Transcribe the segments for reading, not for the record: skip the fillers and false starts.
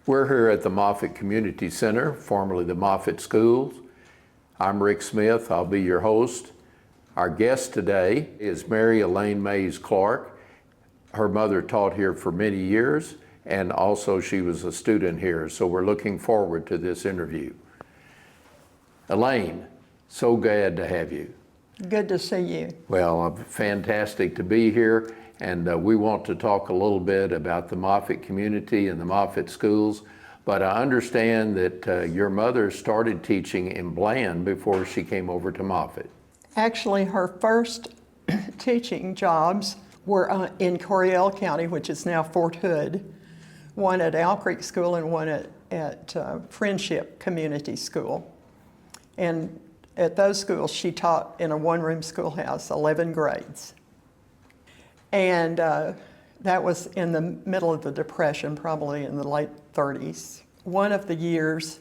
We're here at the Moffat Community Center, formerly the Moffat School. I'm Rick Smith. I'll be your host. Our guest today is Mary Elaine Mayes-Clark. Her mother taught here for many years, and also she was a student here, so we're looking forward to this interview. Elaine, so glad to have you. Good to see you. Well, fantastic to be here, and we want to talk a little bit about the Moffat community and the Moffat schools, but I understand that your mother started teaching in Bland before she came over to Moffat. Actually, her first teaching jobs were in Coryell County, which is now Fort Hood, one at Owl Creek School and one at Friendship Community School. And at those schools, she taught in a one-room schoolhouse, 11 grades. And that was in the middle of the Depression, probably in the late 30s. One of the years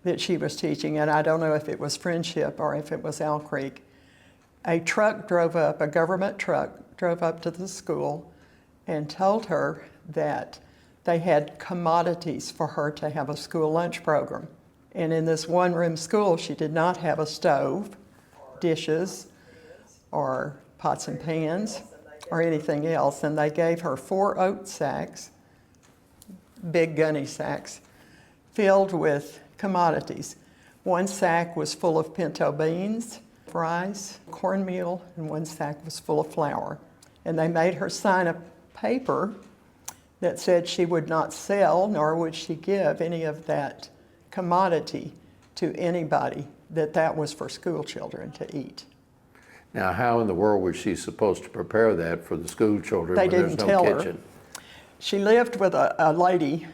that she was teaching, and I don't know if it was Friendship or if it was Owl Creek, a truck drove up, a government truck drove up to the school and told her that they had commodities for her to have a school lunch program. And in this one-room school, she did not have a stove, dishes, or pots and pans, or anything else. And they gave her 4 oat sacks, big gunny sacks, filled with commodities. One sack was full of pinto beans, rice, cornmeal, and one sack was full of flour. And they made her sign a paper that said she would not sell, nor would she give any of that commodity to anybody, that was for school children to eat. Now, how in the world was she supposed to prepare that for the school children They when there's didn't no tell kitchen? her. She lived with a lady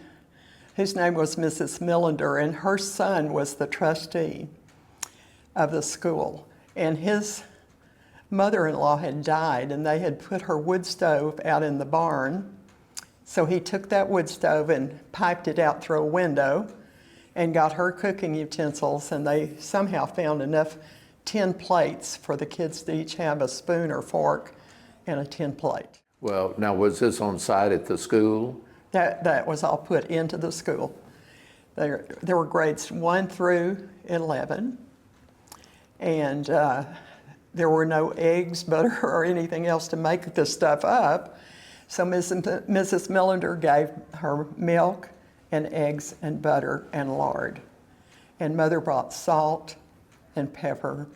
whose name was Mrs. Millender, and her son was the trustee of the school. And his mother-in-law had died, and they had put her wood stove out in the barn. So he took that wood stove and piped it out through a window and got her cooking utensils, and they somehow found enough tin plates for the kids to each have a spoon or fork and a tin plate. Well, now was this on site at the school? That was all put into the school. There were grades 1 through 11, and there were no eggs, butter, or anything else to make this stuff up. So Mrs. Millender gave her milk and eggs and butter and lard. And Mother brought salt and pepper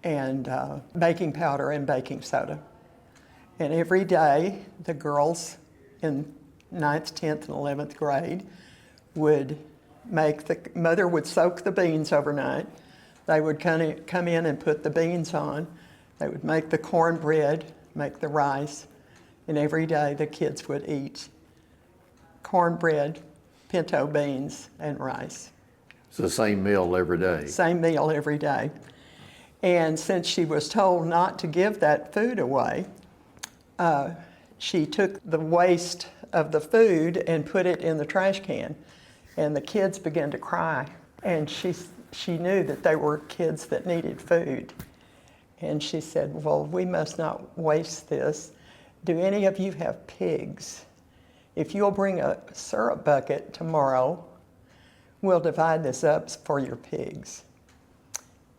and baking powder and baking soda. And every day, the girls in 9th, 10th, and 11th grade would Mother would soak the beans overnight. They would come in and put the beans on. They would make the cornbread, make the rice, and every day the kids would eat cornbread, pinto beans, and rice. It's the same meal every day. Same meal every day. And since she was told not to give that food away, she took the waste of the food and put it in the trash can. And the kids began to cry. And she knew that they were kids that needed food. And she said, well, we must not waste this. Do any of you have pigs? If you'll bring a syrup bucket tomorrow, we'll divide this up for your pigs.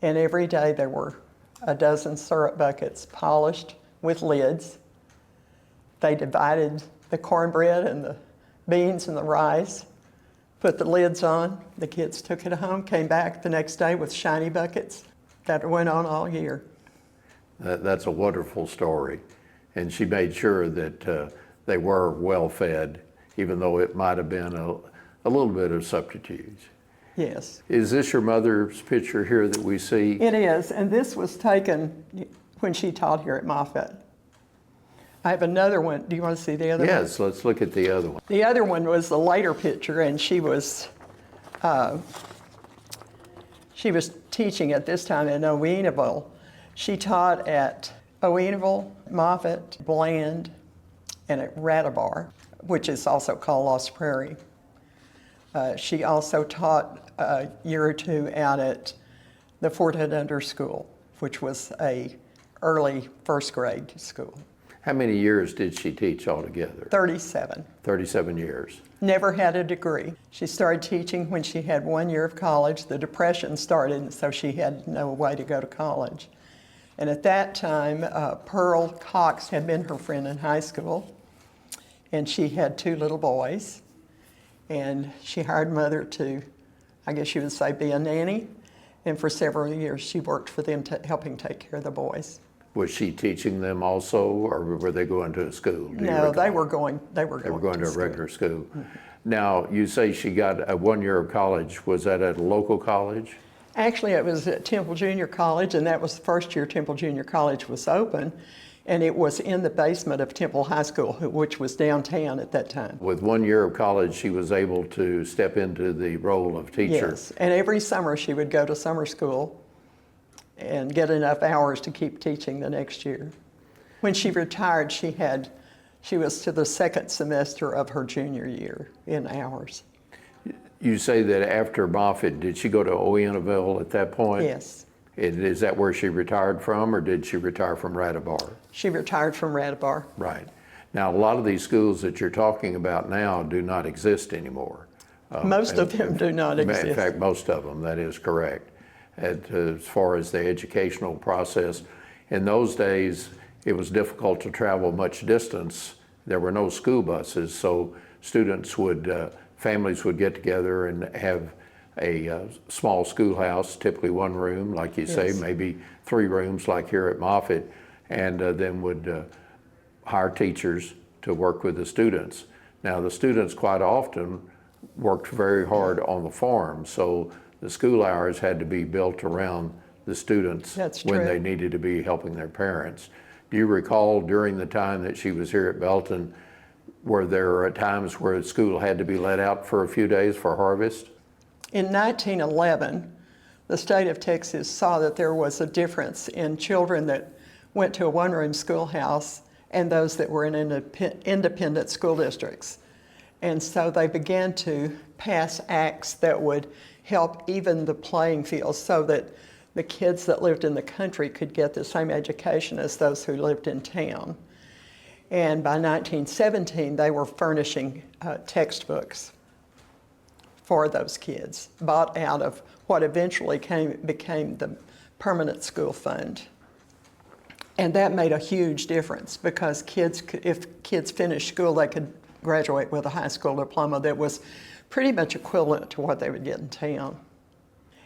And every day there were a dozen syrup buckets polished with lids. They divided the cornbread and the beans and the rice, put the lids on. The kids took it home, came back the next day with shiny buckets. That went on all year. That's a wonderful story. And she made sure that they were well fed, even though it might have been a little bit of subterfuge. Yes. Is this your mother's picture here that we see? It is, and this was taken when she taught here at Moffat. I have another one. Do you want to see the other one? Yes, let's look at the other one. The other one was the later picture, and she was teaching at this time in Oweenville. She taught at Oweenville, Moffat, Bland, and at Radabar, which is also called Lost Prairie. She also taught a year or two out at the Fort Hood Under School, which was a early first grade school. How many years did she teach altogether? 37. 37 years. Never had a degree. She started teaching when she had 1 year of college. The Depression started, and so she had no way to go to college. And at that time, Pearl Cox had been her friend in high school, and she had 2 little boys. And she hired Mother to, I guess you would say, be a nanny. And for several years, she worked for them, helping take care of the boys. Was she teaching them also, or were they going to a school? No, they were going. They were going to a school. regular school. Mm-hmm. Now, you say she got a 1 year of college. Was that at a local college? Actually, it was at Temple Junior College, and that was the first year Temple Junior College was open. And it was in the basement of Temple High School, which was downtown at that time. With 1 year of college, she was able to step into the role of teacher. Yes, and every summer she would go to summer school and get enough hours to keep teaching the next year. When she retired, she was to the second semester of her junior year in hours. You say that after Moffat, did she go to Owenaville at that point? Yes. And is that where she retired from, or did she retire from Radabar? She retired from Radabar. Right. Now, a lot of these schools that you're talking about now do not exist anymore. Most of them do not exist. In fact, most of them, that is correct. As far as the educational process, in those days, it was difficult to travel much distance. There were no school buses, so students families would get together and have a small schoolhouse, typically 1 room, like you say, maybe 3 rooms like here at Moffat, and then would hire teachers to work with the students. Now, the students quite often worked very hard on the farm, so the school hours had to be built around the students when they needed to be helping their parents. Do you recall during the time that she was here at Belton, were there times where school had to be let out for a few days for harvest? In 1911, the state of Texas saw that there was a difference in children that went to a 1-room schoolhouse and those that were in independent school districts. And so they began to pass acts that would help even the playing field so that the kids that lived in the country could get the same education as those who lived in town. And by 1917, they were furnishing textbooks for those kids, bought out of what eventually became the Permanent School Fund. And that made a huge difference because if kids finished school, they could graduate with a high school diploma that was pretty much equivalent to what they would get in town.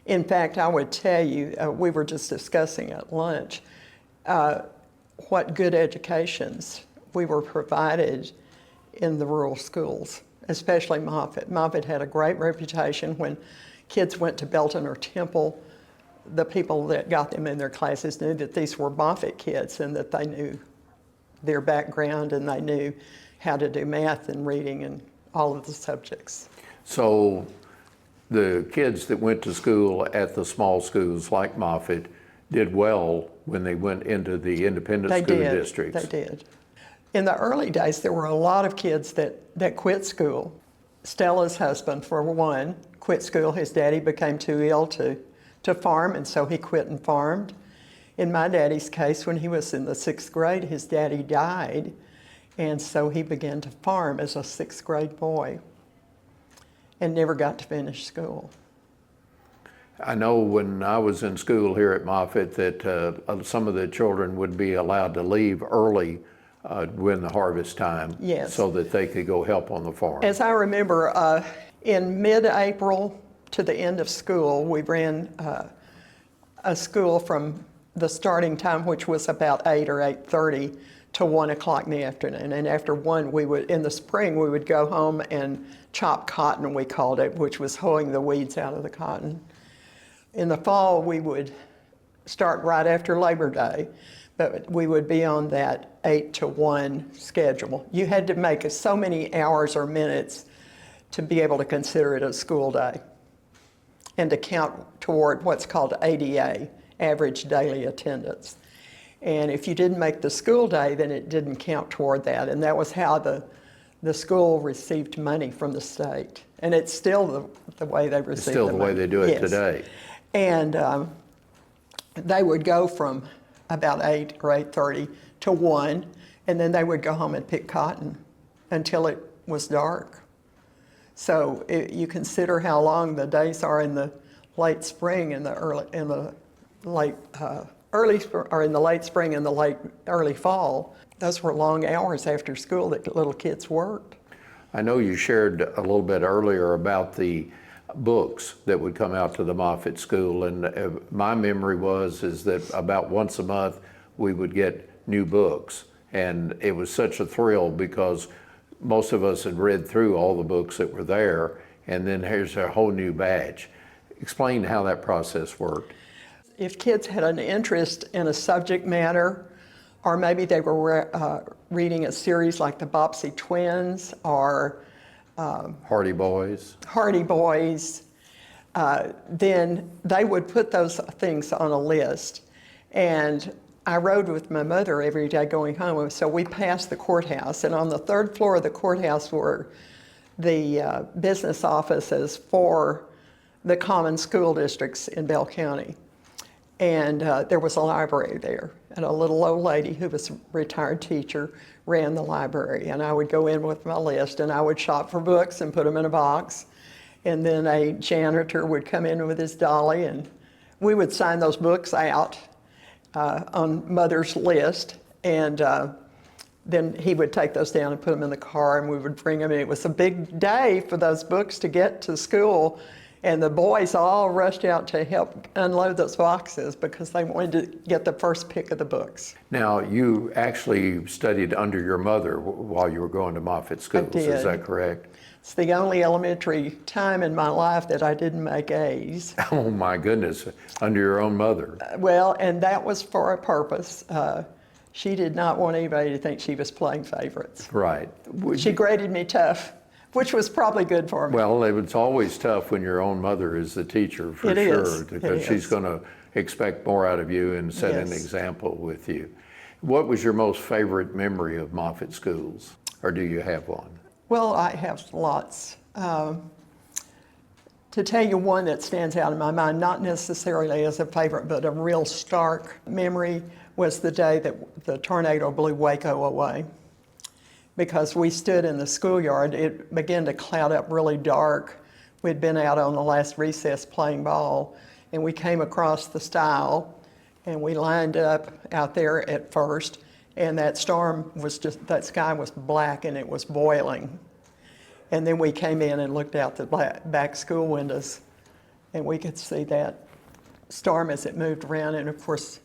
In fact, I would tell you, we were just discussing at lunch, what good educations we were provided in the rural schools, especially Moffat. Moffat had a great reputation. When kids went to Belton or Temple, the people that got them in their classes knew that these were Moffat kids and that they knew their background and they knew how to do math and reading and all of the subjects. So the kids that went to school at the small schools like Moffat did well when they went into the independent school districts. They did. In the early days, there were a lot of kids that quit school. Stella's husband, for one, quit school. His daddy became too ill to farm, and so he quit and farmed. In my daddy's case, when he was in the 6th grade, his daddy died, and so he began to farm as a 6th grade boy and never got to finish school. I know when I was in school here at Moffat that some of the children would be allowed to leave early when the harvest time, so that they could go help on the farm. As I remember, in mid-April to the end of school, we ran a school from the starting time, which was about 8 or 8:30, to 1 o'clock in the afternoon. And after 1, in the spring, we would go home and chop cotton, we called it, which was hoeing the weeds out of the cotton. In the fall, we would start right after Labor Day, but we would be on that 8 to 1 schedule. You had to make so many hours or minutes to be able to consider it a school day and to count toward what's called ADA, average daily attendance. And if you didn't make the school day, then it didn't count toward that. And that was how the school received money from the state. And it's still the way they receive It's still the way they do it today. And they would go from about 8 or 8:30 to 1, And then they would go home and pick cotton until it was dark. So you consider how long the days are in the late spring and the late spring and the early fall. Those were long hours after school that little kids worked. I know you shared a little bit earlier about the books that would come out to the Moffat School, and my memory is that about once a month we would get new books, and it was such a thrill because most of us had read through all the books that were there, and then here's a whole new batch. Explain how that process worked. If kids had an interest in a subject matter, or maybe they were reading a series like the Bobbsey Twins or Hardy Boys, then they would put those things on a list. And I rode with my mother every day going home, so we passed the courthouse, and on the third floor of the courthouse were the business offices for the common school districts in Bell County. And there was a library there, and a little old lady who was a retired teacher ran the library, and I would go in with my list and I would shop for books and put them in a box, and then a janitor would come in with his dolly and we would sign those books out on Mother's list, and then he would take those down and put them in the car, and we would bring them in. It was a big day for those books to get to school, and the boys all rushed out to help unload those boxes because they wanted to get the first pick of the books. Now, you actually studied under your mother while you were going to Moffat Schools, is that correct? It's the only elementary time in my life that I didn't make A's. Oh my goodness, under your own mother. Well, and that was for a purpose. She did not want anybody to think she was playing favorites. Right. She graded me tough, which was probably good for me. Well, it's always tough when your own mother is the teacher, for sure, because she's going to expect more out of you and set an example with you. What was your most favorite memory of Moffat Schools, or do you have one? Well, I have lots. To tell you one that stands out in my mind, not necessarily as a favorite, but a real stark memory, was the day that the tornado blew Waco away. Because we stood in the schoolyard, it began to cloud up really dark. We'd been out on the last recess playing ball, and we came across the stile, and we lined up out there at first, and that storm was that sky was black and it was boiling. And then we came in and looked out the back school windows, and we could see that storm as it moved around. And of course,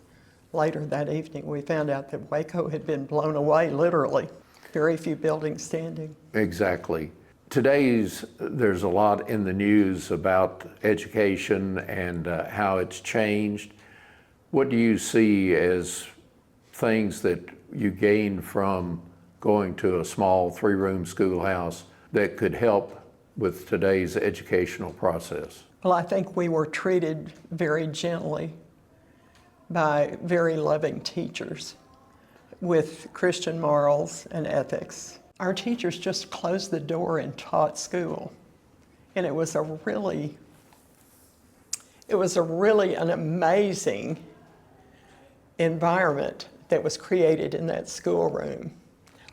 later that evening, we found out that Waco had been blown away, literally. Very few buildings standing. Exactly. There's a lot in the news about education and how it's changed. What do you see as things that you gained from going to a small 3-room schoolhouse that could help with today's educational process? Well, I think we were treated very gently by very loving teachers with Christian morals and ethics. Our teachers just closed the door and taught school. And it was a really an amazing environment that was created in that schoolroom,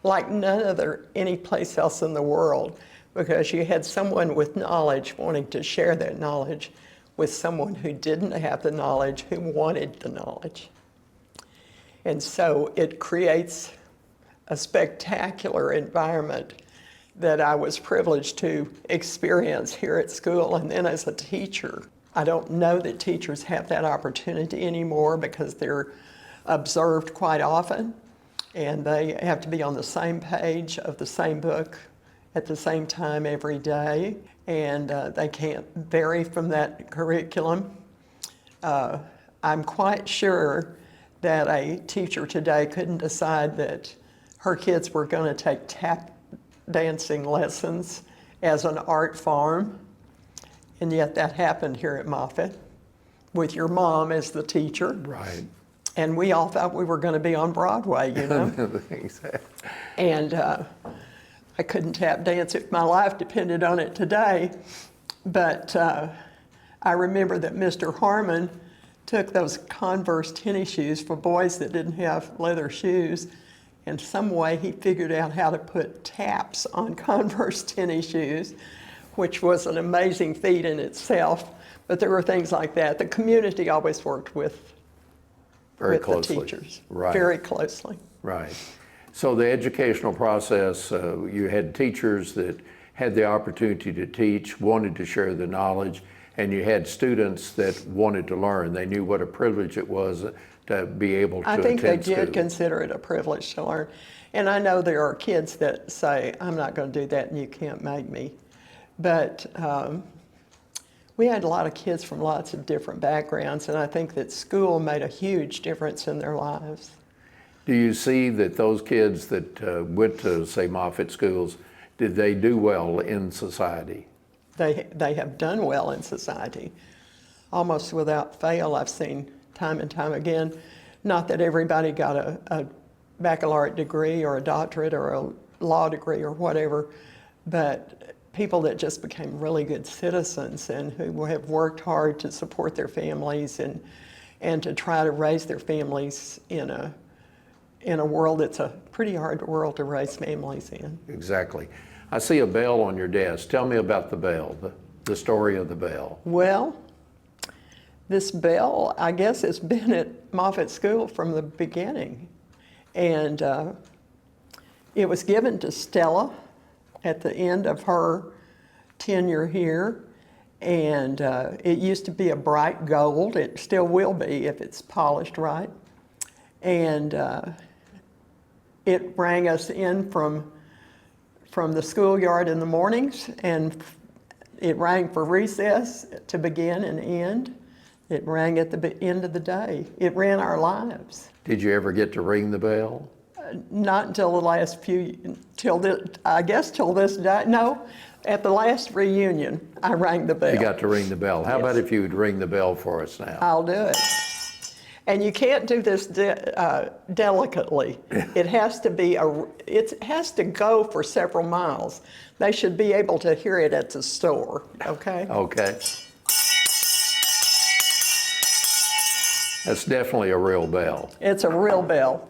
like none other any place else in the world, because you had someone with knowledge wanting to share that knowledge with someone who didn't have the knowledge, who wanted the knowledge. And so it creates a spectacular environment that I was privileged to experience here at school and then as a teacher. I don't know that teachers have that opportunity anymore because they're observed quite often, and they have to be on the same page of the same book at the same time every day, and they can't vary from that curriculum. I'm quite sure that a teacher today couldn't decide that her kids were going to take tap dancing lessons as an art form, and yet that happened here at Moffat with your mom as the teacher. Right. And we all thought we were going to be on Broadway, you know. Exactly. And I couldn't tap dance if my life depended on it today. But I remember that Mr. Harmon took those Converse tennis shoes for boys that didn't have leather shoes, and some way he figured out how to put taps on Converse tennis shoes, which was an amazing feat in itself. But there were things like that. The community always worked with Very the closely. teachers, Right. very closely. Right. So the educational process, you had teachers that had the opportunity to teach, wanted to share the knowledge, and you had students that wanted to learn. They knew what a privilege it was to be able to I think they attend did school. consider it a privilege to learn. And I know there are kids that say, I'm not going to do that and you can't make me. But we had a lot of kids from lots of different backgrounds, and I think that school made a huge difference in their lives. Do you see that those kids that went to, say, Moffat schools, did they do well in society? They have done well in society. Almost without fail, I've seen time and time again, not that everybody got a baccalaureate degree or a doctorate or a law degree or whatever, but people that just became really good citizens and who have worked hard to support their families and to try to raise their families in a world that's a pretty hard world to raise families in. Exactly. I see a bell on your desk. Tell me about the bell, the story of the bell. Well, this bell, I guess, has been at Moffat School from the beginning. And it was given to Stella at the end of her tenure here. And it used to be a bright gold. It still will be if it's polished right. And it rang us in from the schoolyard in the mornings, and it rang for recess to begin and end. It rang at the end of the day. It ran our lives. Did you ever get to ring the bell? Not until the last I guess till this day. No, at the last reunion, I rang the bell. You got to ring the bell. How Yes. about if you would ring the bell for us now? I'll do it. And you can't do this delicately. It has to go for several miles. They should be able to hear it at the store, okay? Okay. That's definitely a real bell. It's a real bell.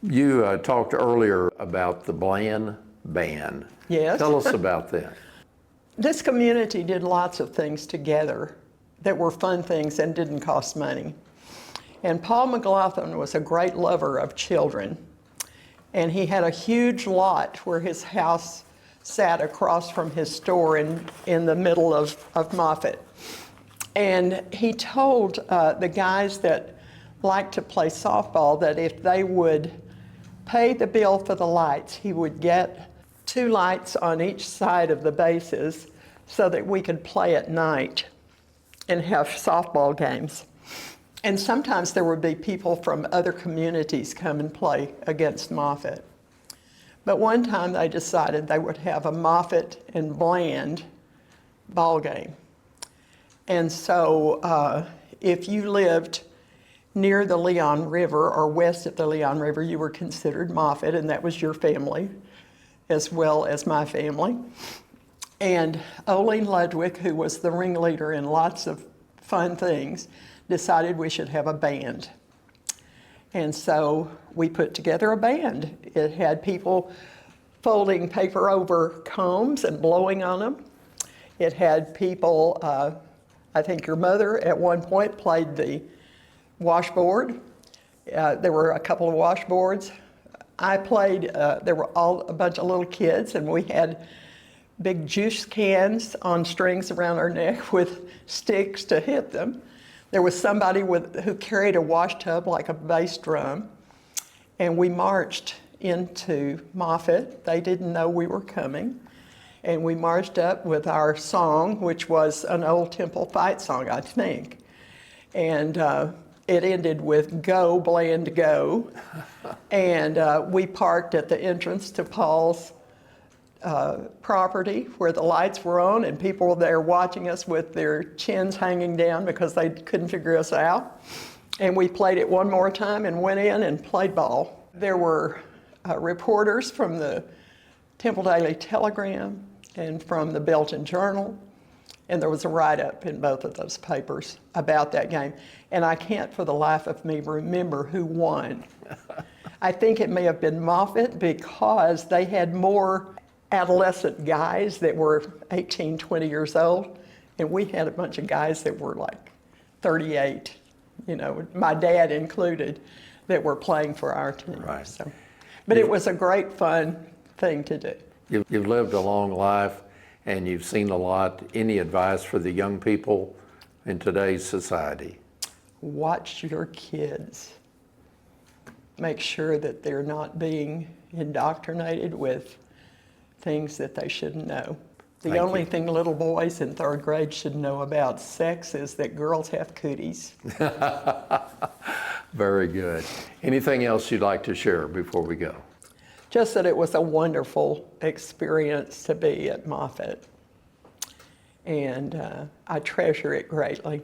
You talked earlier about the Bland Band. Yes. Tell us about that. This community did lots of things together that were fun things and didn't cost money. And Paul McLaughlin was a great lover of children. And he had a huge lot where his house sat across from his store in the middle of Moffat. And he told the guys that liked to play softball that if they would pay the bill for the lights, he would get 2 lights on each side of the bases so that we could play at night and have softball games. And sometimes there would be people from other communities come and play against Moffat. But one time they decided they would have a Moffat and Bland ball game. And so if you lived near the Leon River or west of the Leon River, you were considered Moffat, and that was your family as well as my family. And Elaine Ludwig, who was the ringleader in lots of fun things, decided we should have a band. And so we put together a band. It had people folding paper over combs and blowing on them. It had people, I think your mother at one point played the washboard. There were a couple of washboards. I played, there were a bunch of little kids, and we had big juice cans on strings around our neck with sticks to hit them. There was somebody who carried a wash tub like a bass drum, and we marched into Moffat. They didn't know we were coming, and we marched up with our song, which was an old temple fight song, I think. And it ended with "Go, Bland, go." And we parked at the entrance to Paul's property where the lights were on, and people were there watching us with their chins hanging down because they couldn't figure us out. And we played it one more time and went in and played ball. There were reporters from the Temple Daily Telegram and from the Belton Journal, and there was a write-up in both of those papers about that game. And I can't for the life of me remember who won. I think it may have been Moffat because they had more adolescent guys that were 18, 20 years old, and we had a bunch of guys that were like 38, you know, my dad included, that were playing for our team. Right. So, but it was a great fun thing to do. You've lived a long life and you've seen a lot. Any advice for the young people in today's society? Watch your kids. Make sure that they're not being indoctrinated with things that they shouldn't know. The Thank only you. thing little boys in 3rd grade should know about sex is that girls have cooties. Very good. Anything else you'd like to share before we go? Just that it was a wonderful experience to be at Moffat, and I treasure it greatly.